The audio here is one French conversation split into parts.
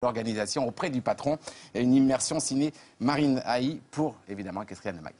l'organisation auprès du patron et une immersion signée Marine Haï pour évidemment Equestrian Le Mag.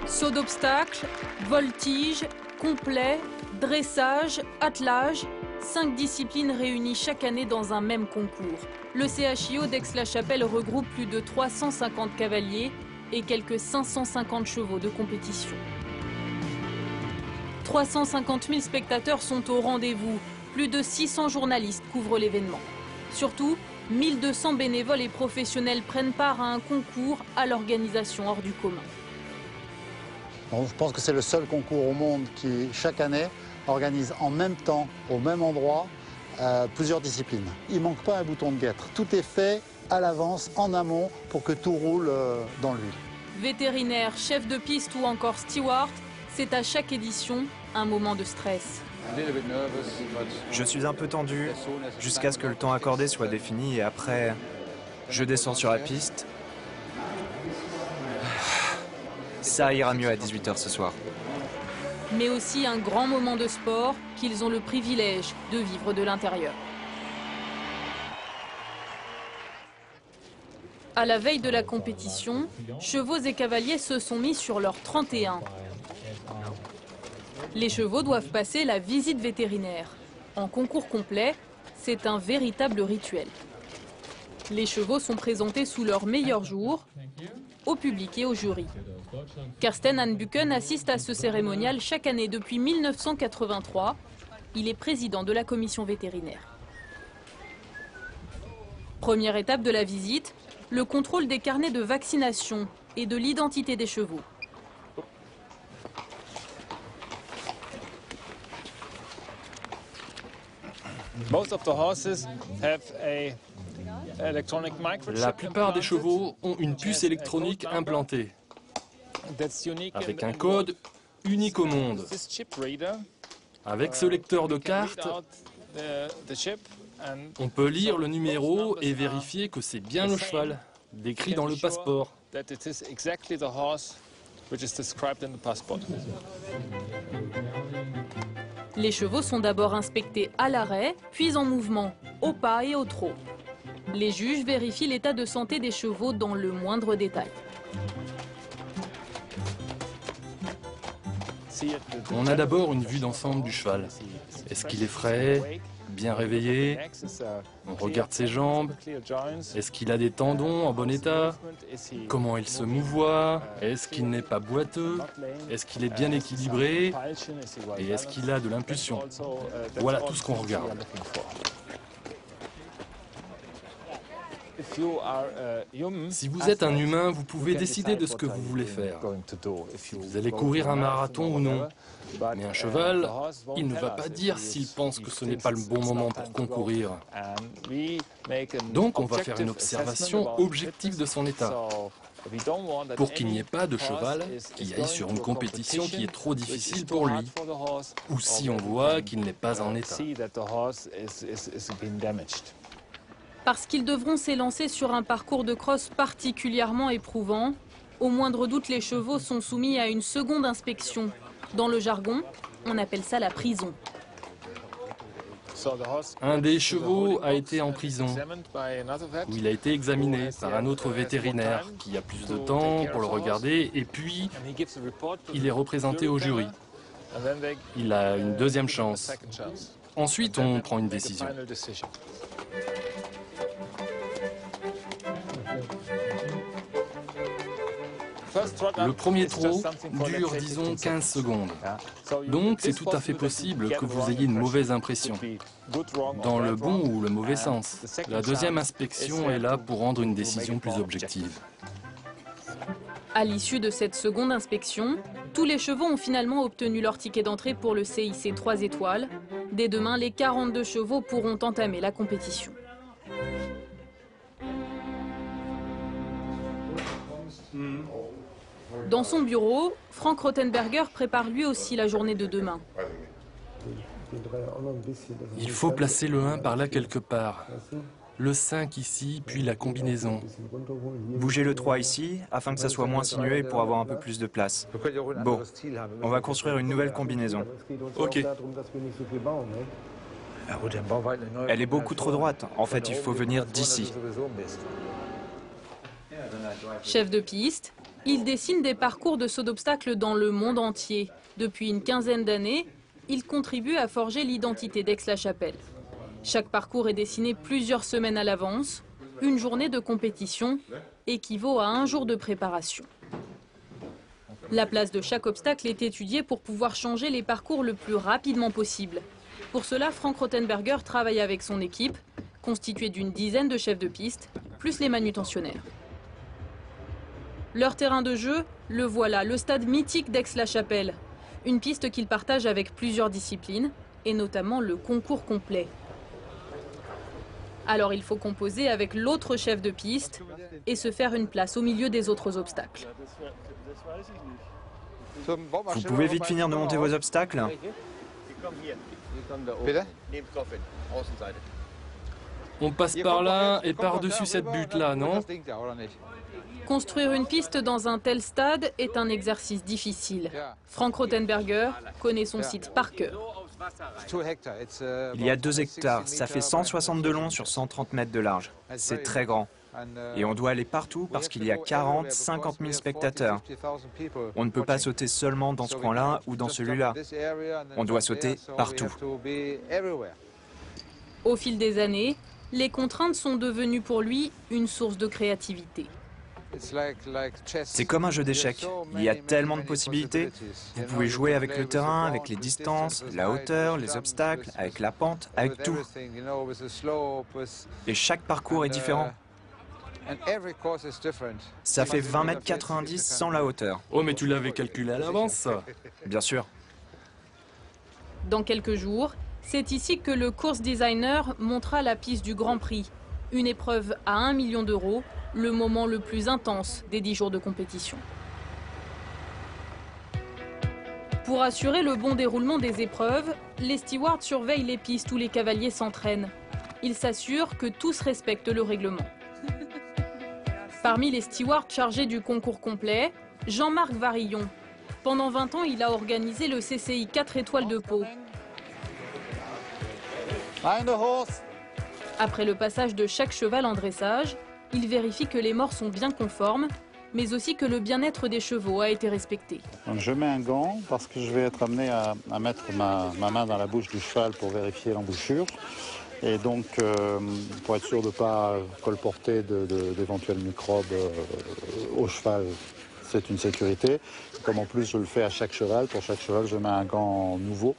Saut d'obstacles, voltige, complet, dressage, attelage, 5 disciplines réunies chaque année dans un même concours. Le CHIO d'Aix-la-Chapelle regroupe plus de 350 cavaliers et quelques 550 chevaux de compétition. 350 000 spectateurs sont au rendez-vous. Plus de 600 journalistes couvrent l'événement. Surtout, 1200 bénévoles et professionnels prennent part à un concours à l'organisation hors du commun. Bon, je pense que c'est le seul concours au monde qui, chaque année, organise en même temps, au même endroit, plusieurs disciplines. Il ne manque pas un bouton de guêtre. Tout est fait à l'avance, en amont, pour que tout roule dans l'huile. Vétérinaire, chef de piste ou encore steward, c'est à chaque édition un moment de stress. Je suis un peu tendu jusqu'à ce que le temps accordé soit défini et après, je descends sur la piste. Ça ira mieux à 18 h ce soir. Mais aussi un grand moment de sport qu'ils ont le privilège de vivre de l'intérieur. À la veille de la compétition, chevaux et cavaliers se sont mis sur leur 31. Les chevaux doivent passer la visite vétérinaire. En concours complet, c'est un véritable rituel. Les chevaux sont présentés sous leur meilleur jour, au public et au jury. Karsten Hanbuken assiste à ce cérémonial chaque année depuis 1983. Il est président de la commission vétérinaire. Première étape de la visite, le contrôle des carnets de vaccination et de l'identité des chevaux. La plupart des chevaux ont une puce électronique implantée, avec un code unique au monde. Avec ce lecteur de carte, on peut lire le numéro et vérifier que c'est bien le cheval, décrit dans le passeport. Les chevaux sont d'abord inspectés à l'arrêt, puis en mouvement, au pas et au trot. Les juges vérifient l'état de santé des chevaux dans le moindre détail. On a d'abord une vue d'ensemble du cheval. Est-ce qu'il est frais, bien réveillé? On regarde ses jambes. Est-ce qu'il a des tendons en bon état? Comment il se mouvoie? Est-ce qu'il n'est pas boiteux? Est-ce qu'il est bien équilibré? Et est-ce qu'il a de l'impulsion? Voilà tout ce qu'on regarde. Si vous êtes un humain, vous pouvez décider de ce que vous voulez faire. Si vous allez courir un marathon ou non. Mais un cheval, il ne va pas dire s'il pense que ce n'est pas le bon moment pour concourir. Donc on va faire une observation objective de son état, pour qu'il n'y ait pas de cheval qui aille sur une compétition qui est trop difficile pour lui, ou si on voit qu'il n'est pas en état. Parce qu'ils devront s'élancer sur un parcours de crosse particulièrement éprouvant, au moindre doute, les chevaux sont soumis à une seconde inspection. Dans le jargon, on appelle ça la prison. Un des chevaux a été en prison, où il a été examiné par un autre vétérinaire qui a plus de temps pour le regarder, et puis il est représenté au jury. Il a une deuxième chance. Ensuite, on prend une décision. Le premier trot dure, disons, 15 secondes. Donc, c'est tout à fait possible que vous ayez une mauvaise impression, dans le bon ou le mauvais sens. La deuxième inspection est là pour rendre une décision plus objective. À l'issue de cette seconde inspection, tous les chevaux ont finalement obtenu leur ticket d'entrée pour le CIC 3 étoiles. Dès demain, les 42 chevaux pourront entamer la compétition. Dans son bureau, Frank Rothenberger prépare lui aussi la journée de demain. Il faut placer le 1 par là quelque part. Le 5 ici, puis la combinaison. Bougez le 3 ici, afin que ça soit moins sinueux pour avoir un peu plus de place. Bon, on va construire une nouvelle combinaison. Ok. Elle est beaucoup trop droite. En fait, il faut venir d'ici. Chef de piste, il dessine des parcours de saut d'obstacles dans le monde entier. Depuis une quinzaine d'années, il contribue à forger l'identité d'Aix-la-Chapelle. Chaque parcours est dessiné plusieurs semaines à l'avance. Une journée de compétition équivaut à un jour de préparation. La place de chaque obstacle est étudiée pour pouvoir changer les parcours le plus rapidement possible. Pour cela, Frank Rothenberger travaille avec son équipe, constituée d'une dizaine de chefs de piste, plus les manutentionnaires. Leur terrain de jeu, le voilà, le stade mythique d'Aix-la-Chapelle. Une piste qu'ils partagent avec plusieurs disciplines, et notamment le concours complet. Alors il faut composer avec l'autre chef de piste et se faire une place au milieu des autres obstacles. Vous pouvez vite finir de monter vos obstacles? On passe par là et par-dessus cette butte-là, non? Construire une piste dans un tel stade est un exercice difficile. Frank Rothenberger connaît son site par cœur. Il y a 2 hectares, ça fait 160 de long sur 130 mètres de large. C'est très grand. Et on doit aller partout parce qu'il y a 40, 50 000 spectateurs. On ne peut pas sauter seulement dans ce coin-là ou dans celui-là. On doit sauter partout. Au fil des années, les contraintes sont devenues pour lui une source de créativité. C'est comme un jeu d'échecs. Il y a tellement de possibilités. Vous pouvez jouer avec le terrain, avec les distances, la hauteur, les obstacles, avec la pente, avec tout. Et chaque parcours est différent. Ça fait 20 mètres 90 sans la hauteur. Oh, mais tu l'avais calculé à l'avance, ça. Bien sûr. Dans quelques jours, c'est ici que le course designer montera la piste du Grand Prix. Une épreuve à 1 million d'euros, le moment le plus intense des 10 jours de compétition. Pour assurer le bon déroulement des épreuves, les stewards surveillent les pistes où les cavaliers s'entraînent. Ils s'assurent que tous respectent le règlement. Parmi les stewards chargés du concours complet, Jean-Marc Varillon. Pendant 20 ans, il a organisé le CCI 4 étoiles de Pau. Après le passage de chaque cheval en dressage, il vérifie que les morts sont bien conformes, mais aussi que le bien-être des chevaux a été respecté. Donc je mets un gant parce que je vais être amené à mettre ma main dans la bouche du cheval pour vérifier l'embouchure. Et donc, pour être sûr de ne pas colporter d'éventuels microbes au cheval, c'est une sécurité. Comme en plus je le fais à chaque cheval, pour chaque cheval je mets un gant nouveau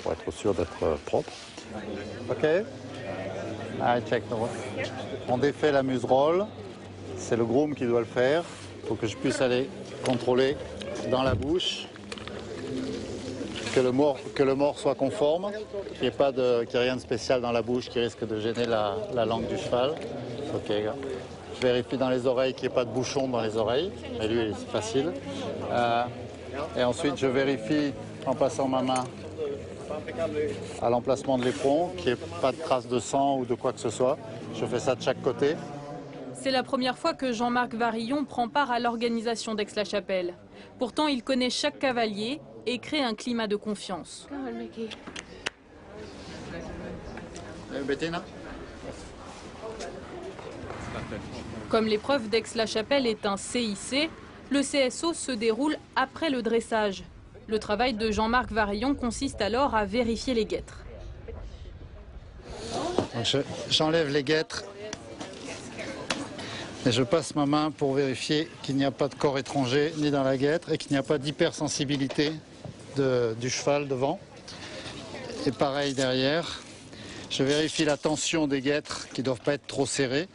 pour être sûr d'être propre. Ok. Allez, check. On défait la muserolle, c'est le groom qui doit le faire. Il faut que je puisse aller contrôler dans la bouche, que le mors soit conforme, qu'il n'y ait rien de spécial dans la bouche qui risque de gêner la langue du cheval. Ok. Je vérifie dans les oreilles qu'il n'y ait pas de bouchon dans les oreilles, mais lui c'est facile. Et ensuite je vérifie en passant ma main à l'emplacement de l'éperon, qu'il n'y ait pas de traces de sang ou de quoi que ce soit. Je fais ça de chaque côté. C'est la première fois que Jean-Marc Varillon prend part à l'organisation d'Aix-la-Chapelle. Pourtant, il connaît chaque cavalier et crée un climat de confiance. Bettina ? Comme l'épreuve d'Aix-la-Chapelle est un CIC, le CSO se déroule après le dressage. Le travail de Jean-Marc Varillon consiste alors à vérifier les guêtres. J'enlève les guêtres et je passe ma main pour vérifier qu'il n'y a pas de corps étranger ni dans la guêtre et qu'il n'y a pas d'hypersensibilité du cheval devant. Et pareil derrière, je vérifie la tension des guêtres qui ne doivent pas être trop serrées.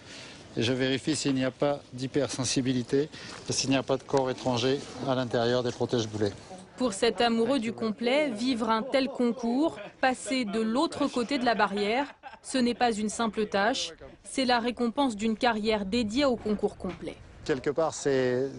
Et je vérifie s'il n'y a pas d'hypersensibilité et s'il n'y a pas de corps étranger à l'intérieur des protège-boulets. Pour cet amoureux du complet, vivre un tel concours, passer de l'autre côté de la barrière, ce n'est pas une simple tâche, c'est la récompense d'une carrière dédiée au concours complet. Quelque part, il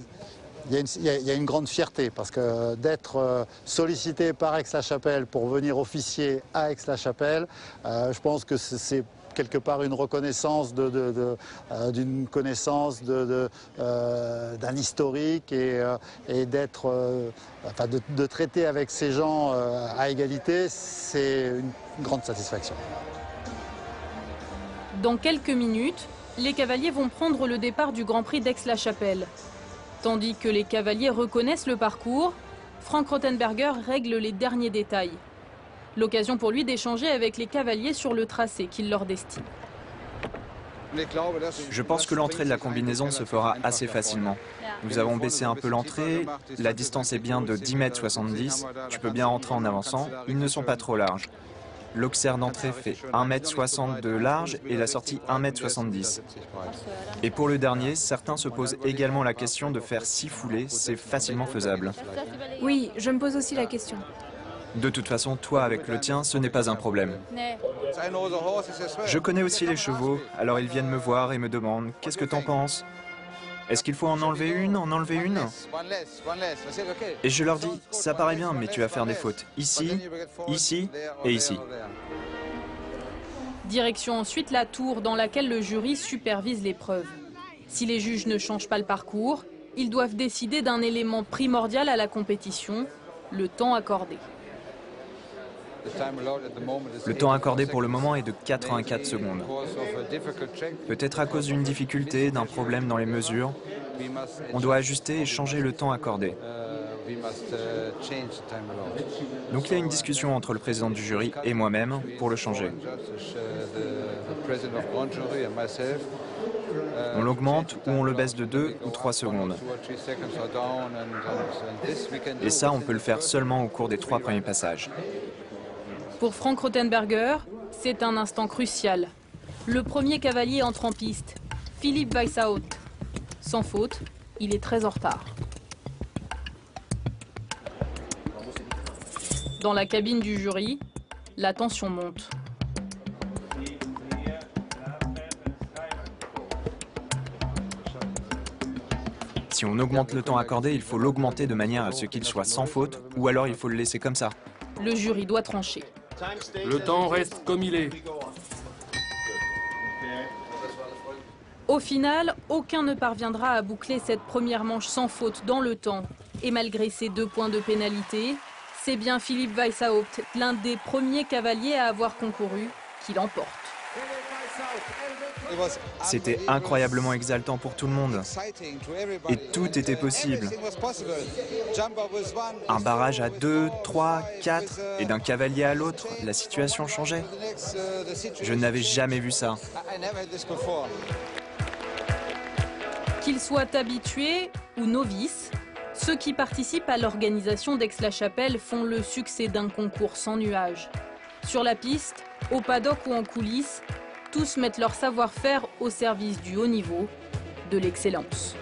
y a une grande fierté parce que d'être sollicité par Aix-la-Chapelle pour venir officier à Aix-la-Chapelle, je pense que c'est quelque part une reconnaissance d'une connaissance d'un historique et d'être, enfin de traiter avec ces gens à égalité, c'est une grande satisfaction. Dans quelques minutes, les cavaliers vont prendre le départ du Grand Prix d'Aix-la-Chapelle. Tandis que les cavaliers reconnaissent le parcours, Frank Rothenberger règle les derniers détails. L'occasion pour lui d'échanger avec les cavaliers sur le tracé qu'il leur destine. Je pense que l'entrée de la combinaison se fera assez facilement. Nous avons baissé un peu l'entrée, la distance est bien de 10,70 m, tu peux bien rentrer en avançant, ils ne sont pas trop larges. L'auxerre d'entrée fait 1,60 m de large et la sortie 1,70 m. Et pour le dernier, certains se posent également la question de faire 6 foulées, c'est facilement faisable. Oui, je me pose aussi la question. De toute façon, toi avec le tien, ce n'est pas un problème. Je connais aussi les chevaux, alors ils viennent me voir et me demandent « Qu'est-ce que t'en penses ? Est-ce qu'il faut en enlever une, Et je leur dis « Ça paraît bien, mais tu vas faire des fautes. Ici, ici et ici. » Direction ensuite la tour dans laquelle le jury supervise l'épreuve. Si les juges ne changent pas le parcours, ils doivent décider d'un élément primordial à la compétition, le temps accordé. Le temps accordé pour le moment est de 84 secondes. Peut-être à cause d'une difficulté, d'un problème dans les mesures, on doit ajuster et changer le temps accordé. Donc il y a une discussion entre le président du jury et moi-même pour le changer. On l'augmente ou on le baisse de 2 ou 3 secondes. Et ça, on peut le faire seulement au cours des 3 premiers passages. Pour Frank Rothenberger, c'est un instant crucial. Le premier cavalier entre en piste, Philippe Weishaut. Sans faute, il est très en retard. Dans la cabine du jury, la tension monte. Si on augmente le temps accordé, il faut l'augmenter de manière à ce qu'il soit sans faute, ou alors il faut le laisser comme ça. Le jury doit trancher. Le temps reste comme il est. Au final, aucun ne parviendra à boucler cette première manche sans faute dans le temps. Et malgré ces 2 points de pénalité, c'est bien Philippe Weishaut, l'un des premiers cavaliers à avoir concouru, qui l'emporte. C'était incroyablement exaltant pour tout le monde. Et tout était possible. Un barrage à 2, 3, 4, et d'un cavalier à l'autre, la situation changeait. Je n'avais jamais vu ça. Qu'ils soient habitués ou novices, ceux qui participent à l'organisation d'Aix-la-Chapelle font le succès d'un concours sans nuages. Sur la piste, au paddock ou en coulisses, tous mettent leur savoir-faire au service du haut niveau, de l'excellence.